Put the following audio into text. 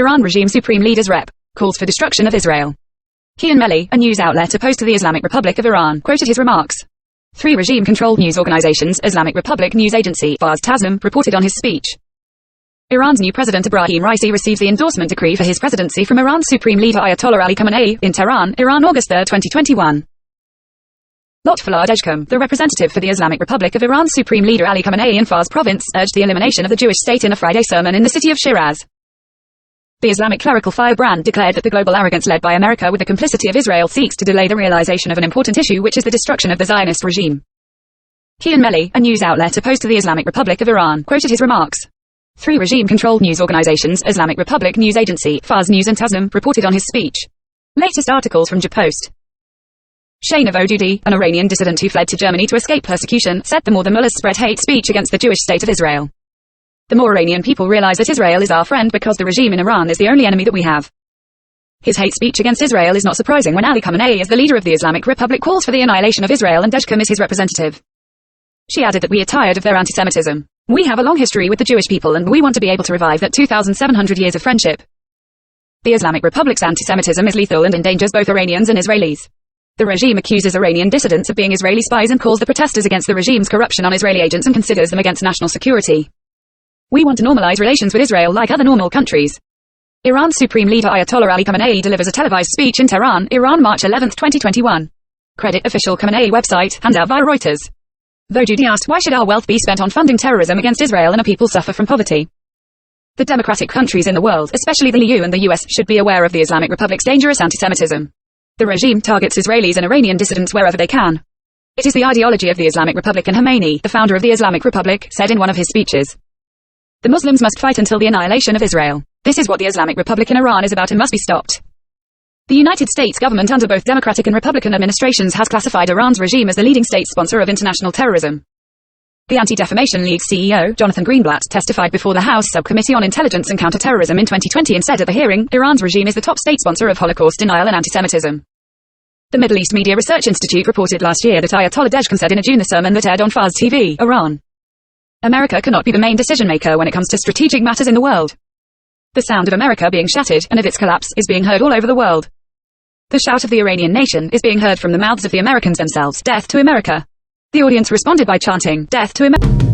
Iran regime supreme leader's rep. Calls for destruction of Israel. Kian Meli, a news outlet opposed to the Islamic Republic of Iran, quoted his remarks. 3 regime-controlled news organizations, Islamic Republic News Agency, Fars Tasnim, reported on his speech. Iran's new president Ebrahim Raisi received the endorsement decree for his presidency from Iran's supreme leader Ayatollah Ali Khamenei, in Tehran, Iran, August 3, 2021. Lotfullah Dejkham, the representative for the Islamic Republic of Iran's supreme leader Ali Khamenei in Fars province, urged the elimination of the Jewish state in a Friday sermon in the city of Shiraz. The Islamic clerical firebrand declared that the global arrogance led by America with the complicity of Israel seeks to delay the realization of an important issue, which is the destruction of the Zionist regime. Kian Meli, a news outlet opposed to the Islamic Republic of Iran, quoted his remarks. 3 regime-controlled news organizations, Islamic Republic News Agency, Fars News and Tasnim, reported on his speech. Latest articles from Japost. Shaina Vodoudi, an Iranian dissident who fled to Germany to escape persecution, said the more the mullahs spread hate speech against the Jewish state of Israel, the more Iranian people realize that Israel is our friend because the regime in Iran is the only enemy that we have. His hate speech against Israel is not surprising when Ali Khamenei, as the leader of the Islamic Republic, calls for the annihilation of Israel and Dejkham is his representative. She added that we are tired of their anti-Semitism. We have a long history with the Jewish people and we want to be able to revive that 2,700 years of friendship. The Islamic Republic's anti-Semitism is lethal and endangers both Iranians and Israelis. The regime accuses Iranian dissidents of being Israeli spies and calls the protesters against the regime's corruption on Israeli agents and considers them against national security. We want to normalize relations with Israel like other normal countries. Iran's supreme leader Ayatollah Ali Khamenei delivers a televised speech in Tehran, Iran, March 11, 2021. Credit official Khamenei website, handout via Reuters. Vodoudi asked, why should our wealth be spent on funding terrorism against Israel and a people suffer from poverty? The democratic countries in the world, especially the EU and the US, should be aware of the Islamic Republic's dangerous anti-Semitism. The regime targets Israelis and Iranian dissidents wherever they can. It is the ideology of the Islamic Republic, and Khamenei, the founder of the Islamic Republic, said in one of his speeches. The Muslims must fight until the annihilation of Israel. This is what the Islamic Republic in Iran is about and must be stopped. The United States government under both Democratic and Republican administrations has classified Iran's regime as the leading state sponsor of international terrorism. The Anti-Defamation League CEO, Jonathan Greenblatt, testified before the House Subcommittee on Intelligence and Counterterrorism in 2020 and said at the hearing, Iran's regime is the top state sponsor of Holocaust denial and anti-Semitism. The Middle East Media Research Institute reported last year that Ayatollah Dejkham said in a June sermon that aired on Fars TV, Iran. America cannot be the main decision-maker when it comes to strategic matters in the world. The sound of America being shattered, and of its collapse, is being heard all over the world. The shout of the Iranian nation is being heard from the mouths of the Americans themselves, death to America. The audience responded by chanting, death to America.